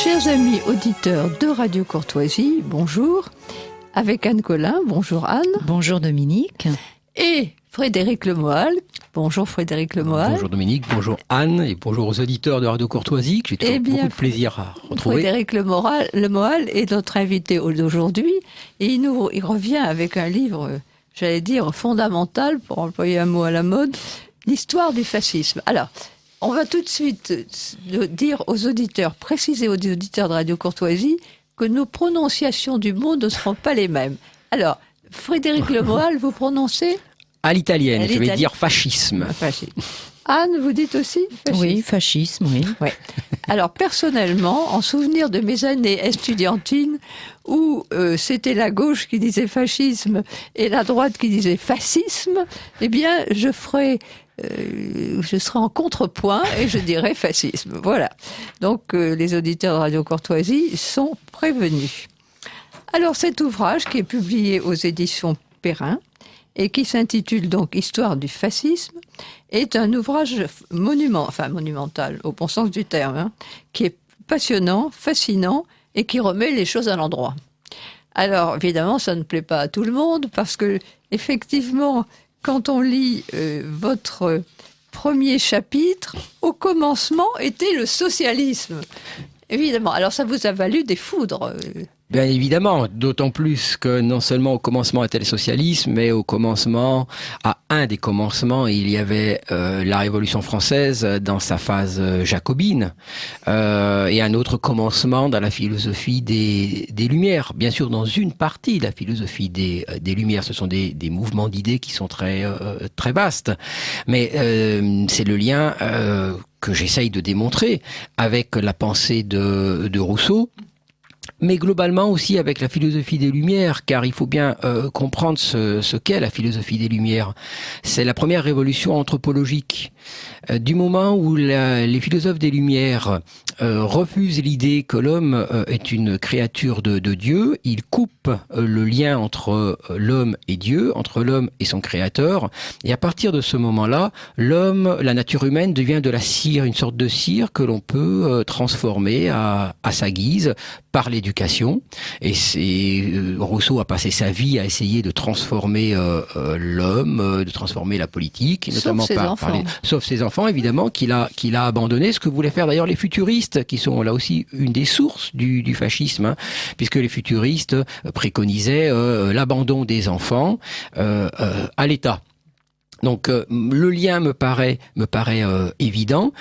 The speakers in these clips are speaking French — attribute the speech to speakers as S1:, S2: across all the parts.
S1: Chers amis auditeurs de Radio Courtoisie, bonjour. Avec Anne Collin, bonjour Anne.
S2: Bonjour Dominique.
S1: Et Frédéric Lemoal. Bonjour Frédéric Lemoal.
S3: Bonjour Dominique, bonjour Anne et bonjour aux auditeurs de Radio Courtoisie que j'ai toujours beaucoup de plaisir à retrouver.
S1: Frédéric Lemoal est notre invité d'aujourd'hui et il revient avec un livre, j'allais dire, fondamental, pour employer un mot à la mode, l'histoire du fascisme. Alors, on va tout de suite dire aux auditeurs, préciser aux auditeurs de Radio Courtoisie que nos prononciations du mot ne seront pas les mêmes. Alors, Frédéric Lemoal, vous prononcez ?
S3: À l'italienne, je vais dire fascisme.
S1: Anne, vous dites aussi fascisme ?
S2: Oui, fascisme, oui.
S1: Ouais. Alors, personnellement, en souvenir de mes années estudiantines, où c'était la gauche qui disait fascisme et la droite qui disait fascisme, eh bien, je serai en contrepoint et je dirais fascisme. Voilà. Donc, les auditeurs de Radio Courtoisie sont prévenus. Alors, cet ouvrage, qui est publié aux éditions Perrin, et qui s'intitule donc « Histoire du fascisme », est un ouvrage monumental, au bon sens du terme, qui est passionnant, fascinant, et qui remet les choses à l'endroit. Alors, évidemment, ça ne plaît pas à tout le monde, parce que, effectivement, quand on lit votre premier chapitre, au commencement était le socialisme. Évidemment, alors ça vous a valu des foudres.
S3: Bien évidemment, d'autant plus que non seulement au commencement était le socialisme, mais au commencement, à un des commencements, il y avait la Révolution française dans sa phase jacobine, et un autre commencement dans la philosophie des Lumières. Bien sûr, dans une partie de la philosophie des Lumières, ce sont des mouvements d'idées qui sont très vastes, mais c'est le lien que j'essaye de démontrer avec la pensée de Rousseau, mais globalement aussi avec la philosophie des Lumières, car il faut bien comprendre ce qu'est la philosophie des Lumières. C'est la première révolution anthropologique. Du moment où les philosophes des Lumières refusent l'idée que l'homme est une créature de Dieu, ils coupent le lien entre l'homme et Dieu, entre l'homme et son créateur, et à partir de ce moment-là, la nature humaine devient de la cire, une sorte de cire que l'on peut transformer à sa guise par l'éducation. Et Rousseau a passé sa vie à essayer de transformer l'homme, de transformer la politique, et notamment sauf ses enfants évidemment qu'il a abandonné, ce que voulaient faire d'ailleurs les futuristes, qui sont là aussi une des sources du fascisme, puisque les futuristes préconisaient l'abandon des enfants à l'État. Donc le lien me paraît évident.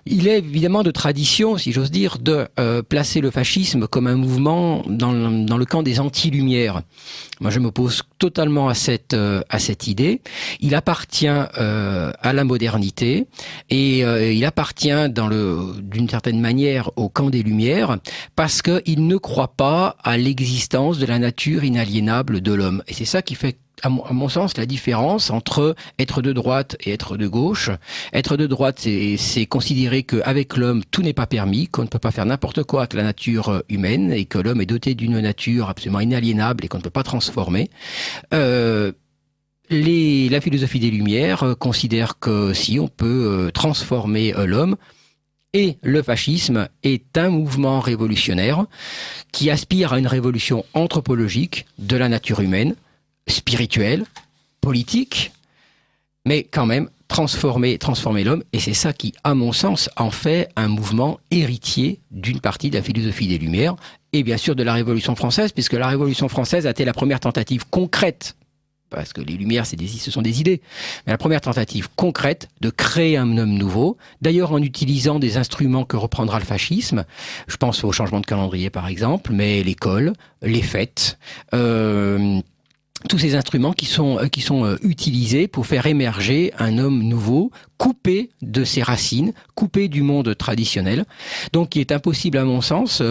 S3: Il est évidemment de tradition, si j'ose dire, de placer le fascisme comme un mouvement dans le camp des anti-lumières. Moi, je m'oppose totalement à cette idée. Il appartient à la modernité et il appartient d'une certaine manière au camp des Lumières parce qu'il ne croit pas à l'existence de la nature inaliénable de l'homme. Et c'est ça qui fait, à mon sens, la différence entre être de droite et être de gauche. Être de droite, c'est considérer qu'avec l'homme, tout n'est pas permis, qu'on ne peut pas faire n'importe quoi avec la nature humaine et que l'homme est doté d'une nature absolument inaliénable et qu'on ne peut pas transformer. La philosophie des Lumières considère que si on peut transformer l'homme, et le fascisme est un mouvement révolutionnaire qui aspire à une révolution anthropologique de la nature humaine, spirituelle, politique, mais quand même transformer l'homme, et c'est ça qui, à mon sens, en fait un mouvement héritier d'une partie de la philosophie des Lumières, et bien sûr de la Révolution française, puisque la Révolution française a été la première tentative concrète, parce que les Lumières, ce sont des idées, mais la première tentative concrète de créer un homme nouveau, d'ailleurs en utilisant des instruments que reprendra le fascisme. Je pense au changement de calendrier par exemple, mais l'école, les fêtes, tous ces instruments qui sont utilisés pour faire émerger un homme nouveau, coupé de ses racines, coupé du monde traditionnel. Donc il est impossible à mon sens,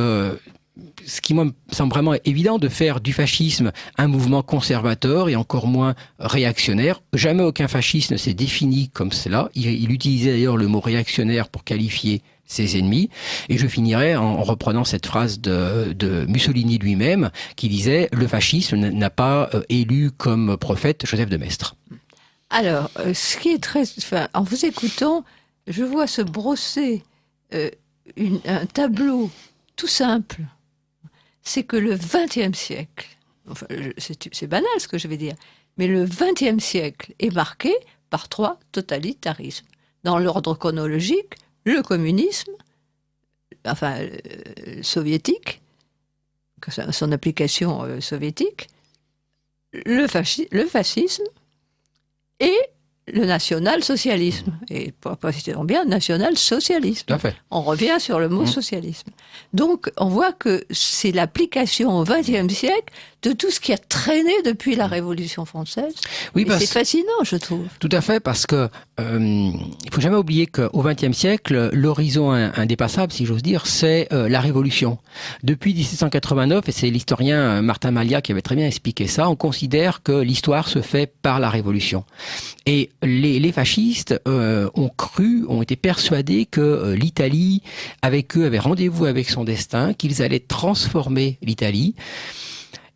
S3: ce qui me semble vraiment évident, de faire du fascisme un mouvement conservateur et encore moins réactionnaire. Jamais aucun fasciste ne s'est défini comme cela. Il utilisait d'ailleurs le mot réactionnaire pour qualifier ses ennemis. Et je finirai en reprenant cette phrase de Mussolini lui-même, qui disait « Le fascisme n'a pas élu comme prophète Joseph de Maistre ».
S1: Alors, ce qui est en vous écoutant, je vois se brosser un tableau tout simple. C'est que le XXe siècle, enfin, c'est banal ce que je vais dire, mais le XXe siècle est marqué par 3 totalitarismes. Dans l'ordre chronologique, le communisme, enfin soviétique, son application soviétique, le fascisme et le national-socialisme. Et précisons bien, national-socialisme.
S3: Tout à fait.
S1: On revient sur le mot socialisme. Donc, on voit que c'est l'application au XXe siècle de tout ce qui a traîné depuis la Révolution française.
S3: Oui,
S1: c'est fascinant, je trouve.
S3: Tout à fait, parce que il faut jamais oublier qu'au XXe siècle, l'horizon indépassable, si j'ose dire, c'est la Révolution. Depuis 1789, et c'est l'historien Martin Malia qui avait très bien expliqué ça, on considère que l'histoire se fait par la Révolution. Et les fascistes ont été persuadés que l'Italie, avec eux, avait rendez-vous avec son destin, qu'ils allaient transformer l'Italie.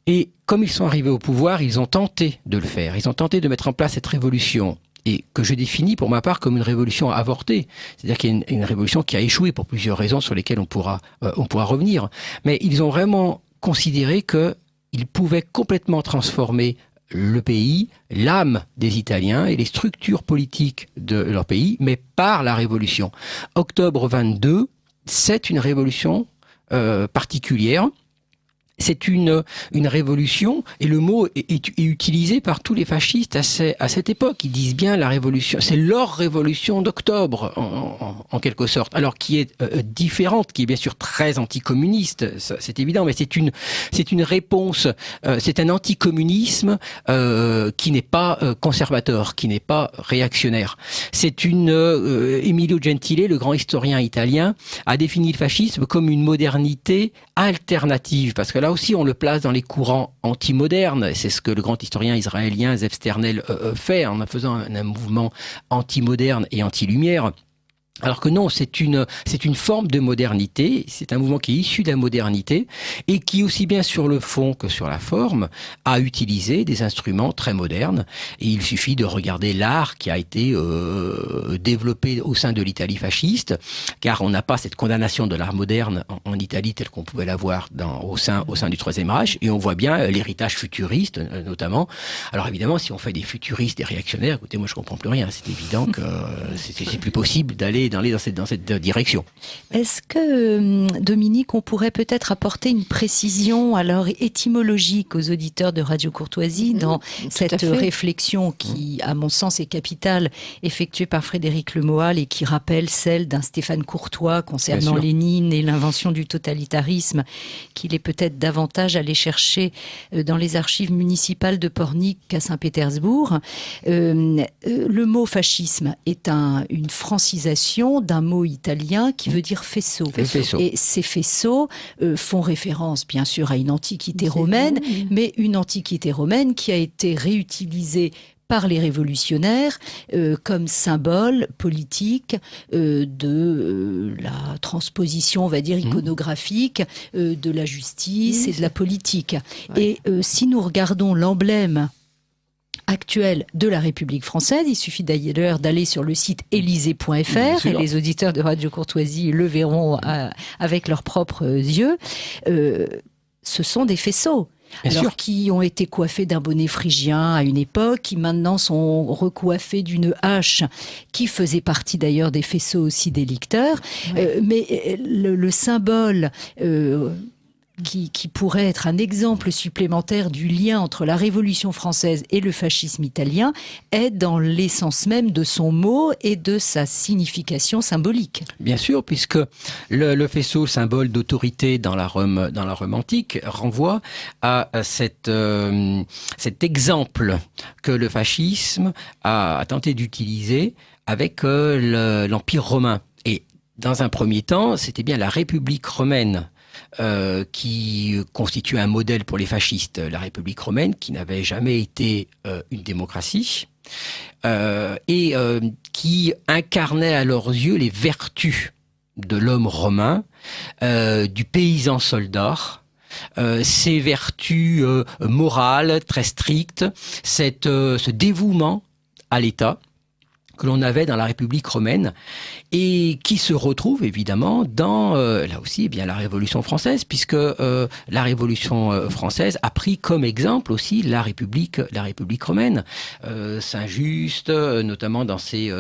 S3: Et comme ils sont arrivés au pouvoir, ils ont tenté de le faire. Ils ont tenté de mettre en place cette révolution, et que je définis pour ma part comme une révolution avortée. C'est-à-dire qu'il y a une révolution qui a échoué pour plusieurs raisons sur lesquelles on pourra revenir. Mais ils ont vraiment considéré qu'ils pouvaient complètement transformer le pays, l'âme des Italiens et les structures politiques de leur pays, mais par la révolution. Octobre 22, c'est une révolution particulière. C'est une révolution, et le mot est utilisé par tous les fascistes à cette époque. Ils disent bien la révolution, c'est leur révolution d'octobre, en quelque sorte. Alors, qui est différente, qui est bien sûr très anticommuniste, ça, c'est évident, mais c'est une réponse, c'est un anticommunisme qui n'est pas conservateur, qui n'est pas réactionnaire. C'est Emilio Gentile, le grand historien italien, a défini le fascisme comme une modernité alternative, parce que là aussi on le place dans les courants antimodernes. C'est ce que le grand historien israélien Zev Sternel fait en faisant un mouvement antimoderne et anti-lumière. Alors que non, c'est une forme de modernité, c'est un mouvement qui est issu de la modernité et qui, aussi bien sur le fond que sur la forme, a utilisé des instruments très modernes. Et il suffit de regarder l'art qui a été développé au sein de l'Italie fasciste, car on n'a pas cette condamnation de l'art moderne en Italie telle qu'on pouvait l'avoir au sein du Troisième Reich, et on voit bien l'héritage futuriste notamment. Alors évidemment, si on fait des futuristes, des réactionnaires, écoutez, moi je comprends plus rien, c'est évident que c'est plus possible d'aller dans cette direction.
S2: Est-ce que, Dominique, on pourrait peut-être apporter une précision alors étymologique aux auditeurs de Radio Courtoisie dans cette réflexion qui, à mon sens, est capitale, effectuée par Frédéric Lemoal et qui rappelle celle d'un Stéphane Courtois concernant Lénine et l'invention du totalitarisme, qu'il est peut-être davantage allé chercher dans les archives municipales de Pornic qu'à Saint-Pétersbourg. Le mot fascisme est une francisation d'un mot italien qui veut dire faisceau. Et ces faisceaux font référence bien sûr à une antiquité romaine, mais une antiquité romaine qui a été réutilisée par les révolutionnaires comme symbole politique de la transposition, on va dire, iconographique de la justice et de la politique. Et si nous regardons l'emblème actuelle de la République française. Il suffit d'ailleurs d'aller sur le site élysée.fr et les auditeurs de Radio Courtoisie le verront avec leurs propres yeux. Ce sont des faisceaux. Qui ont été coiffés d'un bonnet phrygien à une époque, qui maintenant sont recoiffés d'une hache, qui faisait partie d'ailleurs des faisceaux aussi des licteurs. Mais le symbole... Qui pourrait être un exemple supplémentaire du lien entre la Révolution française et le fascisme italien, est dans l'essence même de son mot et de sa signification symbolique.
S3: Bien sûr, puisque le faisceau, symbole d'autorité dans la Rome antique, renvoie à cet exemple que le fascisme a tenté d'utiliser avec l'Empire romain. Et dans un premier temps, c'était bien la République romaine qui constitue un modèle pour les fascistes. La République romaine, qui n'avait jamais été une démocratie, et qui incarnait à leurs yeux les vertus de l'homme romain, du paysan soldat, ces vertus morales très strictes, ce dévouement à l'État, que l'on avait dans la République romaine et qui se retrouve évidemment dans, là aussi, eh bien la Révolution française, puisque la Révolution française a pris comme exemple aussi la République romaine. Saint-Just, notamment dans ses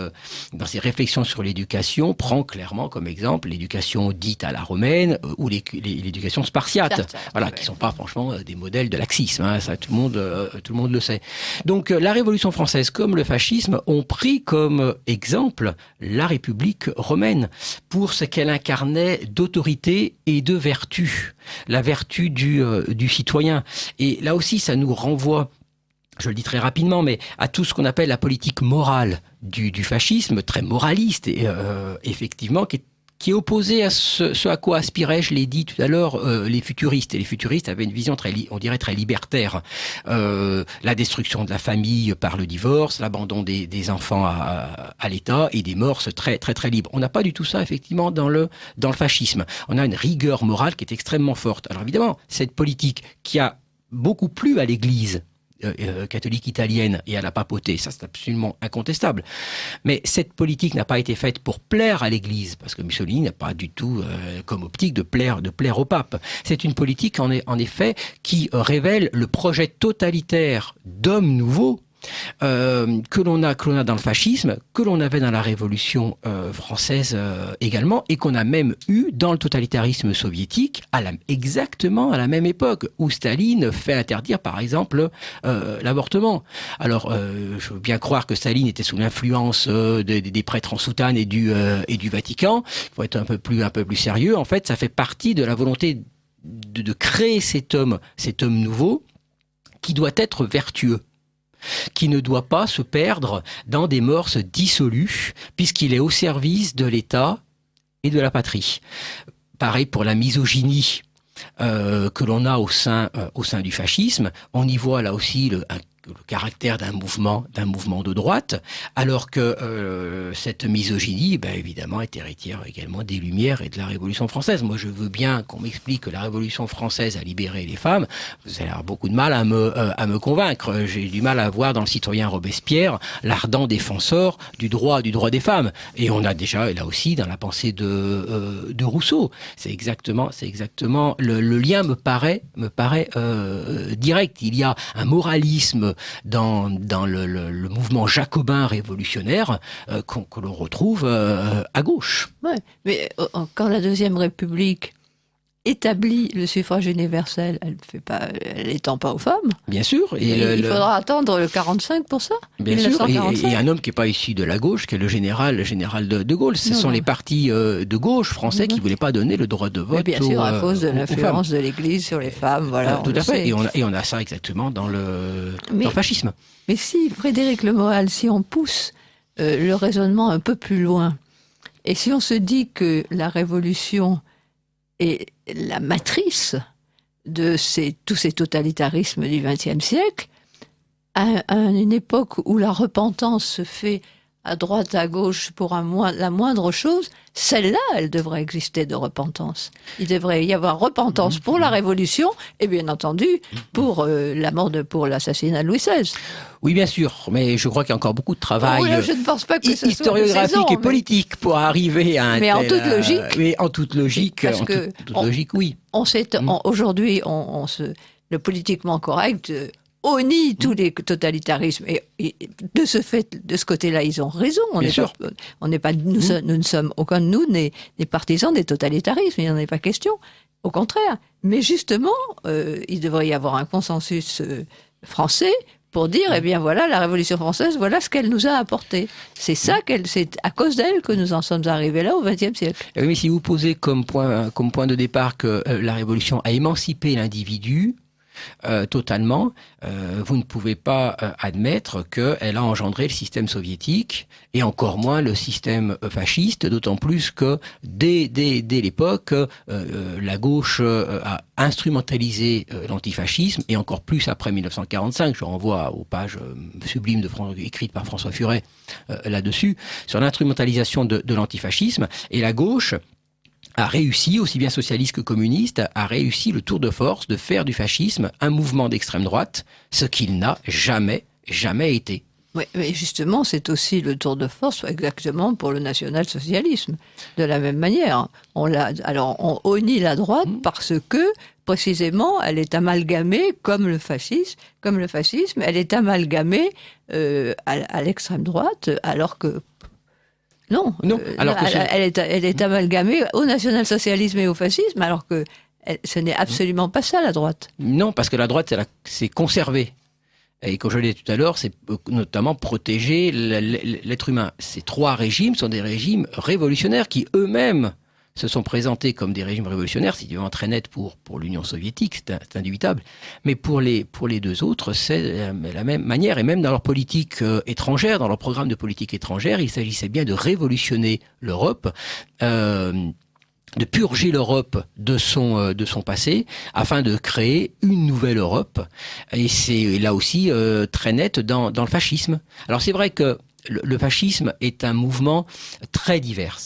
S3: réflexions sur l'éducation, prend clairement comme exemple l'éducation dite à la romaine ou l'éducation spartiate, voilà, qui sont pas franchement des modèles de laxisme, hein, ça tout le monde le sait. Donc la Révolution française comme le fascisme ont pris comme exemple la République romaine pour ce qu'elle incarnait d'autorité et de vertu, la vertu du citoyen. Et là aussi, ça nous renvoie, je le dis très rapidement, mais à tout ce qu'on appelle la politique morale du fascisme, très moraliste, et effectivement, qui est opposé à ce à quoi aspiraient, je l'ai dit tout à l'heure, les futuristes. Et les futuristes avaient une vision très libertaire. La destruction de la famille par le divorce, l'abandon des enfants à l'État et des mœurs très, très, très libres. On n'a pas du tout ça, effectivement, dans le fascisme. On a une rigueur morale qui est extrêmement forte. Alors évidemment, cette politique qui a beaucoup plu à l'Église catholique italienne et à la papauté, ça c'est absolument incontestable. Mais cette politique n'a pas été faite pour plaire à l'Église, parce que Mussolini n'a pas du tout comme optique de plaire au pape. C'est une politique en effet qui révèle le projet totalitaire d'hommes nouveaux que l'on a dans le fascisme, que l'on avait dans la Révolution française également, et qu'on a même eu dans le totalitarisme soviétique exactement à la même époque, où Staline fait interdire par exemple l'avortement. Alors je veux bien croire que Staline était sous l'influence des prêtres en soutane et du Vatican. Il faut être un peu plus sérieux. En fait, ça fait partie de la volonté de créer cet homme nouveau qui doit être vertueux, qui ne doit pas se perdre dans des mœurs dissolues, puisqu'il est au service de l'État et de la patrie. Pareil pour la misogynie que l'on a au sein du fascisme. On y voit là aussi le caractère d'un mouvement de droite, alors que cette misogynie, évidemment, est héritière également des Lumières et de la Révolution française. Moi, je veux bien qu'on m'explique que la Révolution française a libéré les femmes. Vous allez avoir beaucoup de mal à me convaincre. J'ai du mal à voir dans le citoyen Robespierre l'ardent défenseur du droit des femmes. Et on a déjà, là aussi, dans la pensée de Rousseau. C'est exactement le lien me paraît direct. Il y a un moralisme dans le mouvement jacobin révolutionnaire que l'on retrouve à gauche.
S1: Ouais, mais quand la Deuxième République établit le suffrage universel, elle n'étend pas aux femmes.
S3: Bien sûr.
S1: Il faudra attendre le 45 pour ça.
S3: Bien 1945. Sûr. Et un homme qui n'est pas issu de la gauche, qui est le général de Gaulle. Ce sont les partis de gauche français qui ne voulaient pas donner le droit de vote.
S1: Bien sûr, à cause de l'influence de l'Église sur les femmes. Voilà,
S3: tout à fait. Et on a ça exactement dans le fascisme.
S1: Mais si, Frédéric Le Moal, si on pousse le raisonnement un peu plus loin, et si on se dit que la Révolution est la matrice de tous ces totalitarismes du XXe siècle, à une époque où la repentance se fait à droite, à gauche pour la moindre chose, celle-là, elle devrait exister de repentance. Il devrait y avoir repentance pour la Révolution et bien entendu pour pour l'assassinat de Louis XVI.
S3: Oui, bien sûr, mais je crois qu'il y a encore beaucoup de travail
S1: je ne pense pas que
S3: historiographique et politique pour arriver à un
S1: mais en toute logique.
S3: Mais en toute logique, oui.
S1: Aujourd'hui, le politiquement correct nie tous les totalitarismes et de ce côté-là, ils ont raison. Nous ne sommes aucun de nous n'est partisans des totalitarismes. Il n'y en a pas question. Au contraire. Mais justement, il devrait y avoir un consensus français pour dire, eh bien voilà, la Révolution française, voilà ce qu'elle nous a apporté. C'est à cause d'elle que nous en sommes arrivés là au XXe siècle.
S3: Oui, mais si vous posez comme point de départ que la Révolution a émancipé l'individu, totalement, vous ne pouvez pas admettre qu'elle a engendré le système soviétique et encore moins le système fasciste, d'autant plus que dès l'époque, la gauche a instrumentalisé l'antifascisme et encore plus après 1945. Je renvoie aux pages sublimes écrites par François Furet là-dessus, sur l'instrumentalisation de l'antifascisme, et la gauche a réussi, aussi bien socialiste que communiste, a réussi le tour de force de faire du fascisme un mouvement d'extrême droite, ce qu'il n'a jamais été.
S1: Oui, mais justement, c'est aussi le tour de force exactement pour le national-socialisme. De la même manière, on honnit la droite parce que, précisément, elle est amalgamée comme le fascisme, elle est amalgamée à l'extrême droite, alors que non, elle est amalgamée au national-socialisme et au fascisme, alors que ce n'est absolument pas ça, la droite.
S3: Non, parce que la droite, c'est conservé. Et comme je l'ai dit tout à l'heure, c'est notamment protéger l'être humain. Ces trois régimes sont des régimes révolutionnaires qui eux-mêmes se sont présentés comme des régimes révolutionnaires. C'est évidemment très net pour l'Union soviétique, c'est indubitable. Mais pour les deux autres, c'est la même manière. Et même dans leur politique étrangère, dans leur programme de politique étrangère, il s'agissait bien de révolutionner l'Europe. De purger l'Europe de son passé afin de créer une nouvelle Europe. Et c'est là aussi très net dans le fascisme. Alors c'est vrai que le fascisme est un mouvement très divers.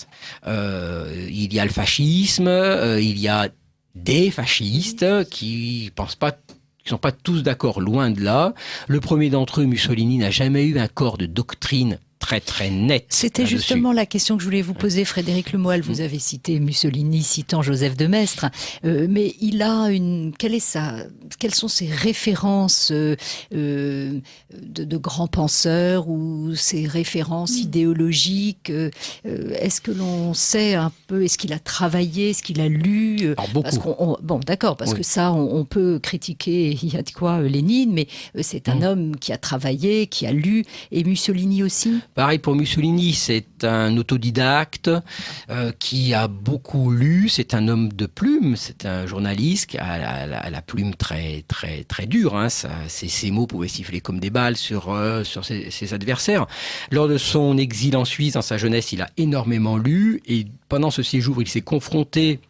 S3: Il y a le fascisme, il y a des fascistes qui sont pas tous d'accord, loin de là. Le premier d'entre eux, Mussolini, n'a jamais eu un corps de doctrine très net.
S2: C'était justement la question que je voulais vous poser, Frédéric Lemoyle. Vous avez cité Mussolini citant Joseph de Maistre, mais il a quelles sont ses références de grands penseurs ou ses références idéologiques? Est-ce que l'on sait un peu, est-ce qu'il a travaillé, est-ce qu'il a lu?
S3: Alors, beaucoup.
S2: Parce que ça, on peut critiquer, il y a de quoi, Lénine, mais c'est un homme qui a travaillé, qui a lu, et Mussolini aussi.
S3: Pareil pour Mussolini, c'est un autodidacte qui a beaucoup lu, c'est un homme de plume, c'est un journaliste qui a la plume très dure. Hein, ses mots pouvaient siffler comme des balles sur ses adversaires. Lors de son exil en Suisse, dans sa jeunesse, il a énormément lu et pendant ce séjour, il s'est confronté.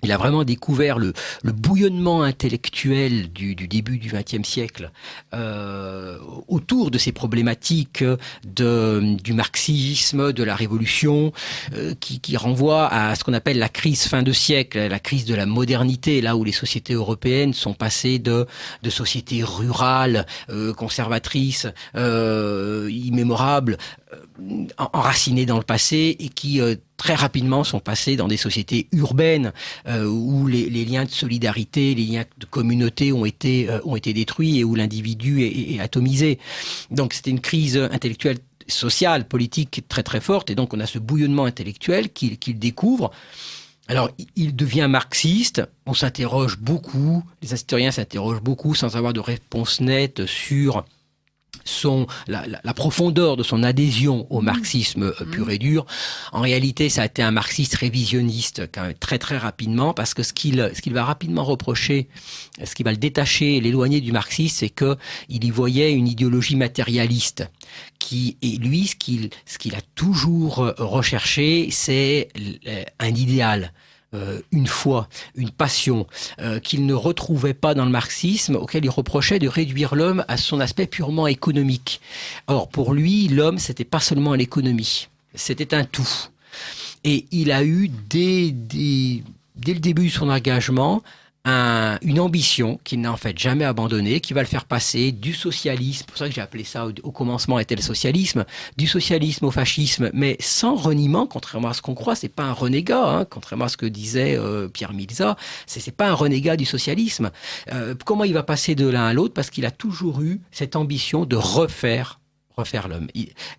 S3: Il a vraiment découvert le bouillonnement intellectuel du début du XXe siècle autour de ces problématiques du marxisme, de la révolution, qui renvoie à ce qu'on appelle la crise fin de siècle, la crise de la modernité, là où les sociétés européennes sont passées de sociétés rurales, conservatrices, immémorables, enracinées dans le passé et qui très rapidement sont passés dans des sociétés urbaines où les liens de solidarité, les liens de communauté ont été détruits et où l'individu est atomisé. Donc c'était une crise intellectuelle, sociale, politique très forte et donc on a ce bouillonnement intellectuel qu'il découvre. Alors, il devient marxiste, on s'interroge beaucoup, les historiens s'interrogent beaucoup sans avoir de réponse nette sur la profondeur de son adhésion au marxisme pur et dur. En réalité, ça a été un marxiste révisionniste quand même, très rapidement, parce que ce qu'il va rapidement reprocher, ce qui va le détacher, l'éloigner du marxisme, c'est que il y voyait une idéologie matérialiste. Et lui, ce qu'il a toujours recherché, c'est un idéal. Une foi, une passion qu'il ne retrouvait pas dans le marxisme, auquel il reprochait de réduire l'homme à son aspect purement économique. Or, pour lui, l'homme, c'était pas seulement l'économie, c'était un tout. Et il a eu, dès le début de son engagement, une ambition qu'il n'a en fait jamais abandonnée, qui va le faire passer du socialisme, c'est pour ça que j'ai appelé ça au commencement était le socialisme, du socialisme au fascisme, mais sans reniement, contrairement à ce qu'on croit, c'est pas un renégat, hein, contrairement à ce que disait Pierre Milza, c'est pas un renégat du socialisme. Comment il va passer de l'un à l'autre? Parce qu'il a toujours eu cette ambition de refaire l'homme.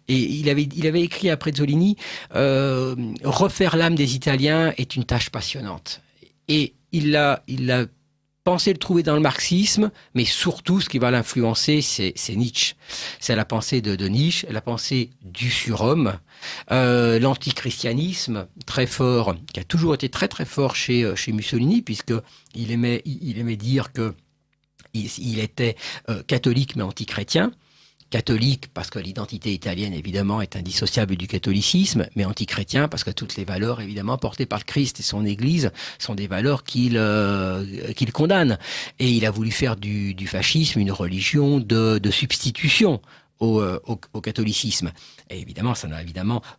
S3: Il avait écrit après Zolini, refaire l'âme des Italiens est une tâche passionnante. Et il a pensé le trouver dans le marxisme, mais surtout, ce qui va l'influencer, c'est Nietzsche. C'est la pensée de Nietzsche, la pensée du surhomme, l'antichristianisme très fort, qui a toujours été très fort chez Mussolini, puisque il aimait dire que il était catholique mais antichrétien. Catholique parce que l'identité italienne évidemment est indissociable du catholicisme, mais antichrétien parce que toutes les valeurs évidemment portées par le Christ et son Église sont des valeurs qu'il condamne. Et il a voulu faire du fascisme une religion de substitution au catholicisme. Et évidemment, ça n'a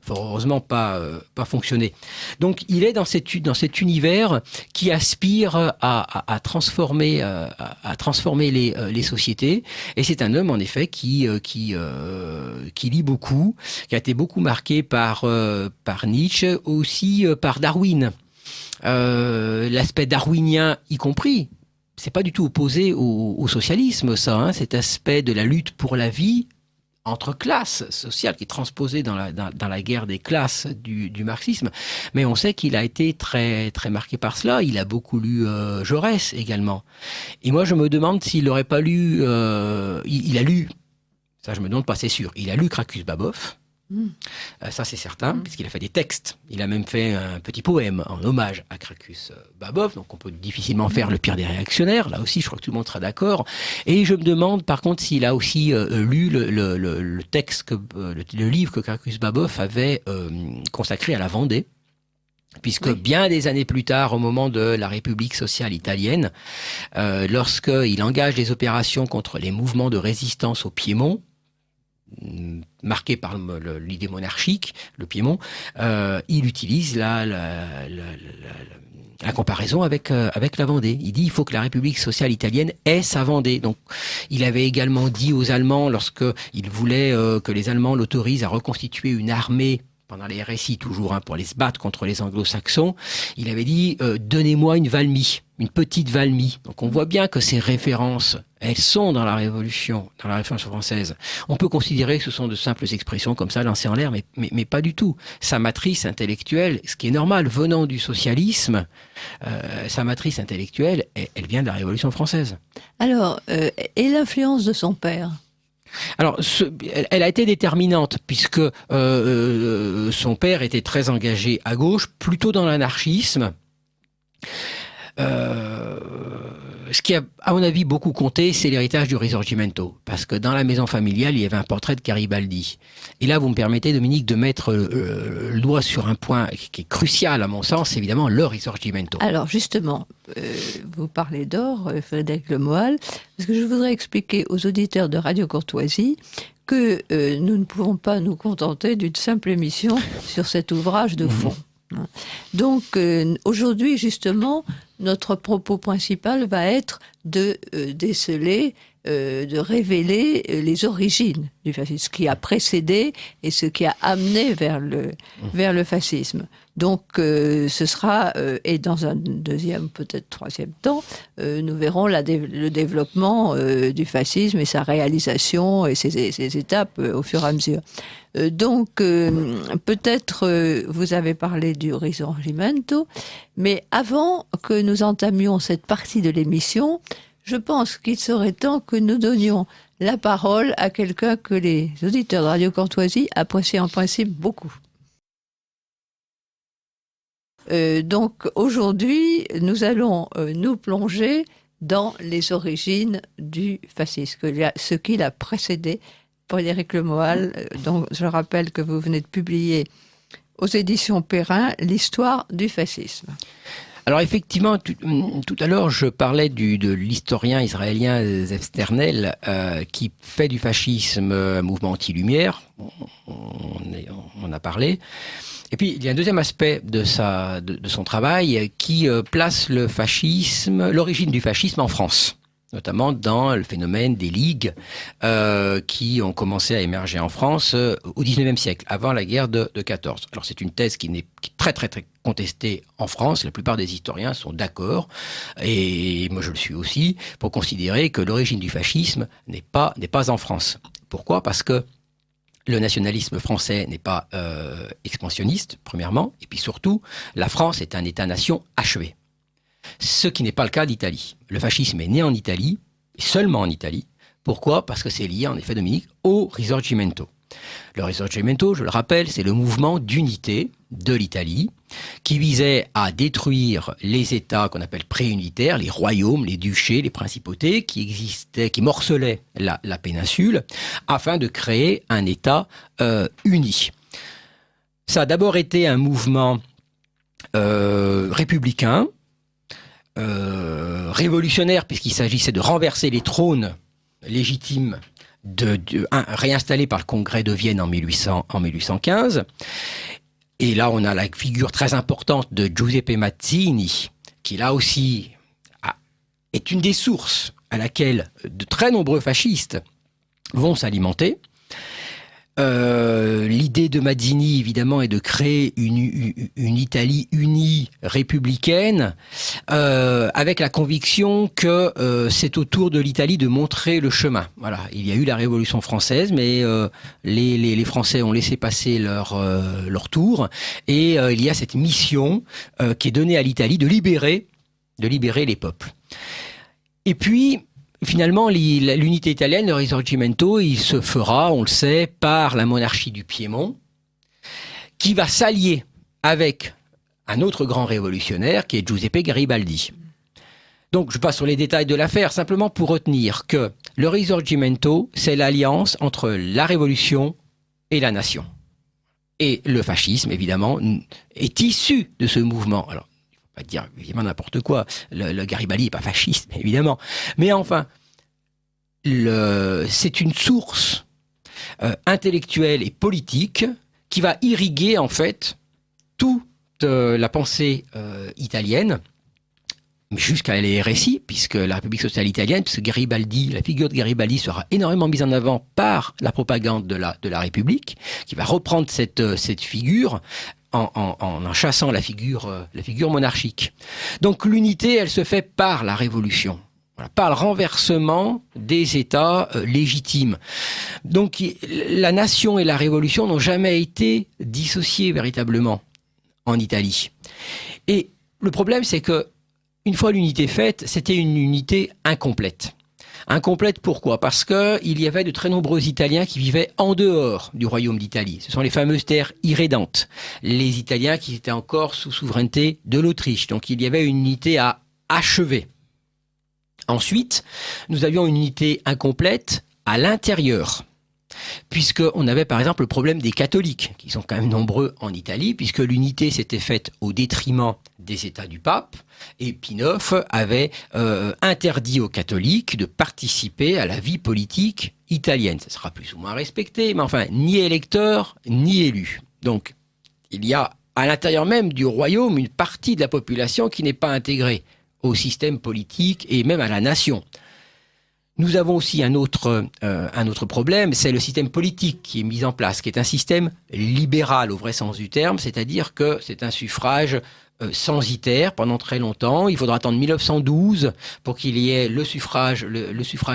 S3: fort heureusement pas fonctionné. Donc, il est dans cet univers qui aspire à transformer les sociétés. Et c'est un homme, en effet, qui lit beaucoup, qui a été beaucoup marqué par Nietzsche, aussi par Darwin. L'aspect darwinien y compris. C'est pas du tout opposé au socialisme, ça, hein, cet aspect de la lutte pour la vie entre classes sociales qui est transposé dans la guerre des classes du marxisme. Mais on sait qu'il a été très, très marqué par cela. Il a beaucoup lu Jaurès également. Et moi, je me demande s'il n'aurait pas lu... il a lu, ça je me demande pas, c'est sûr, il a lu Krakus-Babov. Ça c'est certain, puisqu'il a fait des textes. Il a même fait un petit poème en hommage à Krakus-Babov, donc on peut difficilement faire le pire des réactionnaires. Là aussi, je crois que tout le monde sera d'accord. Et je me demande, par contre, s'il a aussi lu le texte, le livre que Krakus-Babov avait consacré à la Vendée. Puisque bien des années plus tard, au moment de la République sociale italienne, lorsqu'il engage des opérations contre les mouvements de résistance au Piémont, marqué par l'idée monarchique, le Piémont, il utilise la comparaison avec la Vendée. Il dit il faut que la République sociale italienne ait sa Vendée. Donc, il avait également dit aux Allemands, lorsqu'il voulait que les Allemands l'autorisent à reconstituer une armée pendant les RSI toujours, hein, pour aller se battre contre les anglo-saxons, il avait dit donnez-moi une Valmy, une petite Valmy. Donc on voit bien que ces références, elles sont dans la Révolution française. On peut considérer que ce sont de simples expressions comme ça lancées en l'air, mais pas du tout. Sa matrice intellectuelle, ce qui est normal venant du socialisme, sa matrice intellectuelle, elle vient de la Révolution française.
S1: Alors, et l'influence de son père ?
S3: Alors, elle a été déterminante puisque son père était très engagé à gauche, plutôt dans l'anarchisme. Ce qui a, à mon avis, beaucoup compté, c'est l'héritage du Risorgimento. Parce que dans la maison familiale, il y avait un portrait de Garibaldi. Et là, vous me permettez, Dominique, de mettre le doigt sur un point qui est crucial, à mon sens, évidemment, le Risorgimento.
S1: Alors, justement, vous parlez d'or, Frédéric Lemoal, parce que je voudrais expliquer aux auditeurs de Radio Courtoisie que nous ne pouvons pas nous contenter d'une simple émission sur cet ouvrage de fond. Donc, aujourd'hui, justement, notre propos principal va être de déceler, de révéler les origines du fascisme, ce qui a précédé et ce qui a amené vers le fascisme. Donc, ce sera, et dans un deuxième, peut-être troisième temps, nous verrons le développement du fascisme et sa réalisation et ses étapes au fur et à mesure. Donc, peut-être vous avez parlé du Risorgimento, mais avant que nous entamions cette partie de l'émission, je pense qu'il serait temps que nous donnions la parole à quelqu'un que les auditeurs de Radio Courtoisie apprécient en principe beaucoup. Donc aujourd'hui, nous allons nous plonger dans les origines du fascisme, ce qui l'a précédé. Frédéric Lemoal, dont je rappelle que vous venez de publier aux éditions Perrin l'histoire du fascisme.
S3: Alors effectivement, tout à l'heure, je parlais de l'historien israélien Zev Sternel qui fait du fascisme un mouvement anti-lumière. On a parlé. Et puis, il y a un deuxième aspect de son travail qui place l'origine du fascisme en France, notamment dans le phénomène des ligues qui ont commencé à émerger en France au XIXe siècle, avant la guerre de 14. Alors c'est une thèse qui est très très très contestée en France. La plupart des historiens sont d'accord, et moi je le suis aussi, pour considérer que l'origine du fascisme n'est pas en France. Pourquoi ? Parce que le nationalisme français n'est pas expansionniste, premièrement, et puis surtout, la France est un État-nation achevé. Ce qui n'est pas le cas d'Italie. Le fascisme est né en Italie, et seulement en Italie. Pourquoi ? Parce que c'est lié, en effet, Dominique, au Risorgimento. Le Risorgimento, je le rappelle, c'est le mouvement d'unité de l'Italie qui visait à détruire les États qu'on appelle préunitaires, les royaumes, les duchés, les principautés qui existaient, qui morcelaient la péninsule, afin de créer un État uni. Ça a d'abord été un mouvement républicain, révolutionnaire, puisqu'il s'agissait de renverser les trônes légitimes réinstallé par le Congrès de Vienne en 1815. Et là, on a la figure très importante de Giuseppe Mazzini, qui là aussi est une des sources à laquelle de très nombreux fascistes vont s'alimenter. L'idée de Mazzini, évidemment, est de créer une Italie unie, républicaine, avec la conviction que c'est au tour de l'Italie de montrer le chemin. Voilà, il y a eu la Révolution française, mais les Français ont laissé passer leur tour, et il y a cette mission qui est donnée à l'Italie de libérer les peuples. Et puis, finalement, l'unité italienne, le Risorgimento, il se fera, on le sait, par la monarchie du Piémont, qui va s'allier avec un autre grand révolutionnaire, qui est Giuseppe Garibaldi. Donc, je passe sur les détails de l'affaire, simplement pour retenir que le Risorgimento, c'est l'alliance entre la révolution et la nation. Et le fascisme, évidemment, est issu de ce mouvement. Alors, pas dire évidemment n'importe quoi. Le Garibaldi n'est pas fasciste, évidemment. Mais enfin, c'est une source intellectuelle et politique qui va irriguer en fait toute la pensée italienne, jusqu'à les RSI, puisque la République sociale italienne, puisque Garibaldi, la figure de Garibaldi sera énormément mise en avant par la propagande de la République, qui va reprendre cette figure en chassant la figure monarchique. Donc l'unité, elle se fait par la révolution, voilà, par le renversement des États légitimes. Donc la nation et la révolution n'ont jamais été dissociées véritablement en Italie. Et le problème, c'est que une fois l'unité faite, c'était une unité incomplète. Incomplète pourquoi ? Parce qu'il y avait de très nombreux Italiens qui vivaient en dehors du royaume d'Italie. Ce sont les fameuses terres irrédentes. Les Italiens qui étaient encore sous souveraineté de l'Autriche. Donc il y avait une unité à achever. Ensuite, nous avions une unité incomplète à l'intérieur. Puisqu'on avait par exemple le problème des catholiques, qui sont quand même nombreux en Italie, puisque l'unité s'était faite au détriment des États du pape, et Pie IX avait interdit aux catholiques de participer à la vie politique italienne. Ça sera plus ou moins respecté, mais enfin, ni électeurs, ni élus. Donc, il y a à l'intérieur même du royaume une partie de la population qui n'est pas intégrée au système politique et même à la nation. Nous avons aussi un autre problème, c'est le système politique qui est mis en place, qui est un système libéral au vrai sens du terme, c'est-à-dire que c'est un suffrage censitaire pendant très longtemps. Il faudra attendre 1912 pour qu'il y ait le suffrage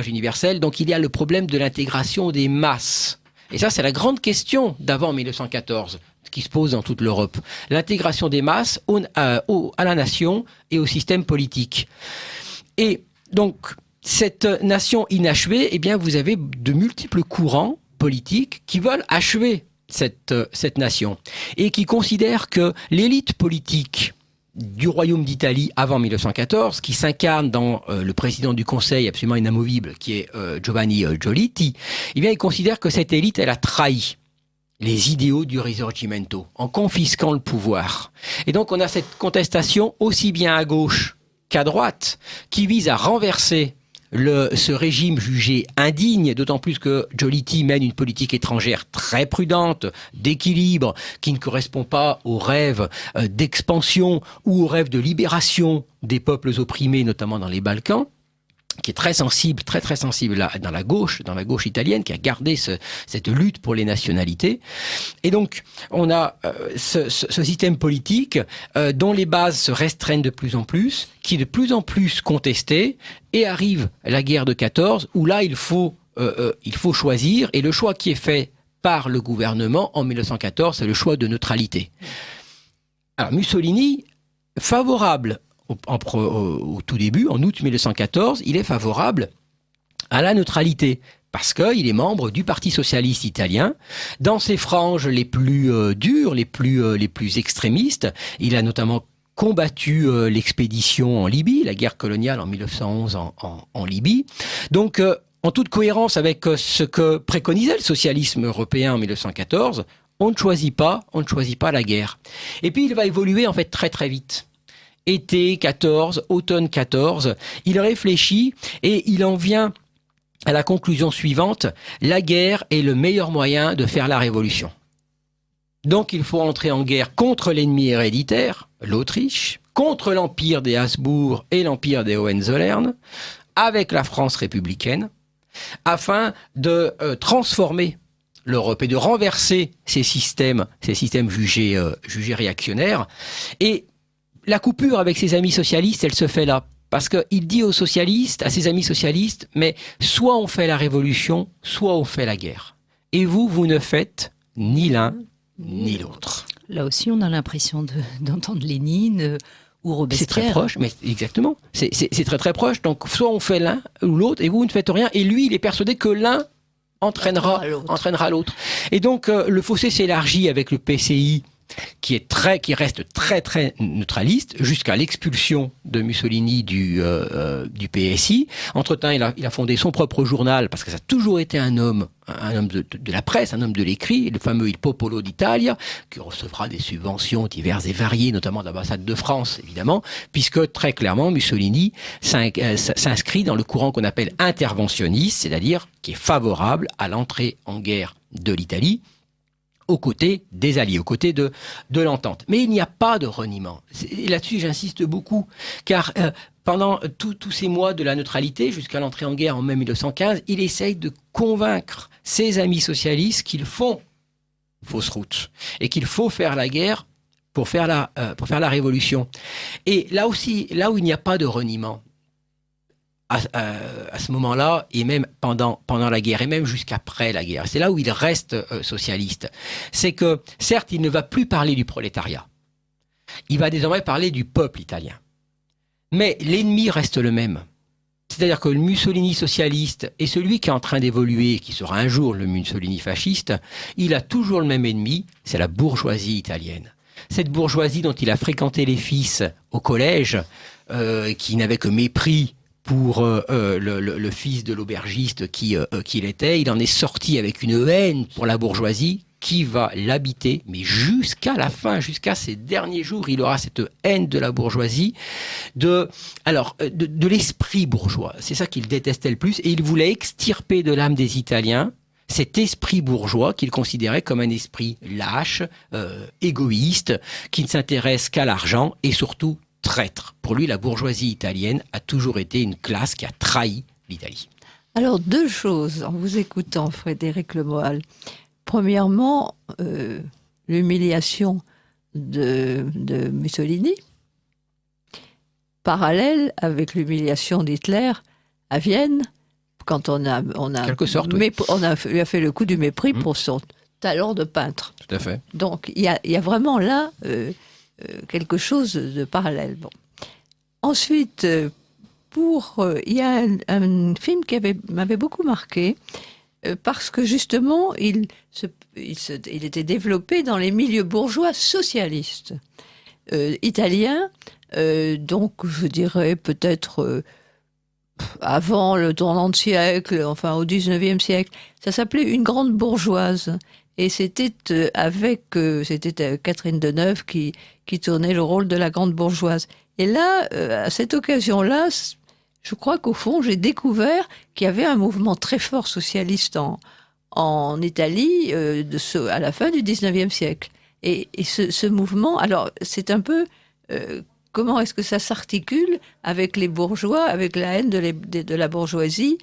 S3: universel. Donc il y a le problème de l'intégration des masses. Et ça, c'est la grande question d'avant 1914 qui se pose dans toute l'Europe. L'intégration des masses à la nation et au système politique. Et donc, cette nation inachevée, eh bien, vous avez de multiples courants politiques qui veulent achever cette nation et qui considèrent que l'élite politique du royaume d'Italie avant 1914, qui s'incarne dans le président du Conseil absolument inamovible, qui est Giovanni Giolitti, eh bien, ils considèrent que cette élite, elle a trahi les idéaux du Risorgimento en confisquant le pouvoir. Et donc, on a cette contestation aussi bien à gauche qu'à droite qui vise à renverser ce régime jugé indigne, d'autant plus que Giolitti mène une politique étrangère très prudente, d'équilibre, qui ne correspond pas aux rêves d'expansion ou aux rêves de libération des peuples opprimés, notamment dans les Balkans, qui est très sensible dans la gauche italienne, qui a gardé cette lutte pour les nationalités. Et donc, on a ce système politique dont les bases se restreignent de plus en plus, qui est de plus en plus contesté, et arrive la guerre de 14, où là, il faut choisir, et le choix qui est fait par le gouvernement en 1914, c'est le choix de neutralité. Alors, Mussolini, favorable au tout début, en août 1914, il est favorable à la neutralité parce qu'il est membre du Parti socialiste italien. Dans ses franges les plus dures, les plus extrémistes, il a notamment combattu l'expédition en Libye, la guerre coloniale en 1911 en Libye. Donc, en toute cohérence avec ce que préconisait le socialisme européen en 1914, on ne choisit pas la guerre. Et puis, il va évoluer en fait très très vite. Été 14, automne 14, il réfléchit et il en vient à la conclusion suivante: la guerre est le meilleur moyen de faire la révolution. Donc il faut entrer en guerre contre l'ennemi héréditaire, l'Autriche, contre l'empire des Habsbourg et l'empire des Hohenzollern, avec la France républicaine, afin de transformer l'Europe et de renverser ces systèmes jugés réactionnaires. Et la coupure avec ses amis socialistes, elle se fait là. Parce qu'il dit aux socialistes, à ses amis socialistes, mais soit on fait la révolution, soit on fait la guerre. Et vous ne faites ni l'un ni l'autre.
S2: Là aussi, on a l'impression d'entendre Lénine ou Robespierre.
S3: C'est très proche, mais exactement. C'est très très proche. Donc soit on fait l'un ou l'autre, et vous ne faites rien. Et lui, il est persuadé que l'un entraînera l'autre. Et donc le fossé s'élargit avec le PCI, qui reste très très neutraliste jusqu'à l'expulsion de Mussolini du PSI. Entre-temps, il a fondé son propre journal, parce que ça a toujours été un homme de la presse, un homme de l'écrit, le fameux Il Popolo d'Italia, qui recevra des subventions diverses et variées, notamment de l'ambassade de France, évidemment, puisque très clairement Mussolini s'inscrit dans le courant qu'on appelle interventionniste, c'est-à-dire qui est favorable à l'entrée en guerre de l'Italie, aux côtés des Alliés, aux côtés de l'entente. Mais il n'y a pas de reniement. Et là-dessus, j'insiste beaucoup, car pendant tous ces mois de la neutralité, jusqu'à l'entrée en guerre en mai 1915, il essaye de convaincre ses amis socialistes qu'ils font fausse route et qu'il faut faire la guerre pour faire la révolution. Et là aussi, là où il n'y a pas de reniement, à ce moment-là, et même pendant la guerre, et même jusqu'après la guerre. C'est là où il reste socialiste. C'est que, certes, il ne va plus parler du prolétariat. Il va désormais parler du peuple italien. Mais l'ennemi reste le même. C'est-à-dire que le Mussolini socialiste et celui qui est en train d'évoluer, qui sera un jour le Mussolini fasciste, il a toujours le même ennemi, c'est la bourgeoisie italienne. Cette bourgeoisie dont il a fréquenté les fils au collège, qui n'avait que mépris pour le fils de l'aubergiste qu'il était. Il en est sorti avec une haine pour la bourgeoisie qui va l'habiter, mais jusqu'à la fin, jusqu'à ses derniers jours, il aura cette haine de la bourgeoisie, de l'esprit bourgeois. C'est ça qu'il détestait le plus, et il voulait extirper de l'âme des Italiens cet esprit bourgeois qu'il considérait comme un esprit lâche, égoïste, qui ne s'intéresse qu'à l'argent et surtout traître. Pour lui, la bourgeoisie italienne a toujours été une classe qui a trahi l'Italie.
S1: Alors, deux choses en vous écoutant, Frédéric Le Moal. Premièrement, l'humiliation de Mussolini, parallèle avec l'humiliation d'Hitler à Vienne, quand on a
S3: quelque sorte, oui.
S1: On a fait le coup du mépris pour son talent de peintre.
S3: Tout à fait.
S1: Donc, il y a vraiment là quelque chose de parallèle. Bon. Ensuite, il y a un film qui m'avait beaucoup marqué, parce que justement, il était développé dans les milieux bourgeois socialistes italiens, donc je dirais peut-être avant le tournant de siècle, enfin au 19e siècle. Ça s'appelait Une grande bourgeoise. Et c'était Catherine Deneuve qui tournait le rôle de la grande bourgeoise. Et là, à cette occasion-là, je crois qu'au fond, j'ai découvert qu'il y avait un mouvement très fort socialiste en Italie à la fin du 19e siècle. Et ce mouvement, alors c'est un peu... comment est-ce que ça s'articule avec les bourgeois, avec la haine de la bourgeoisie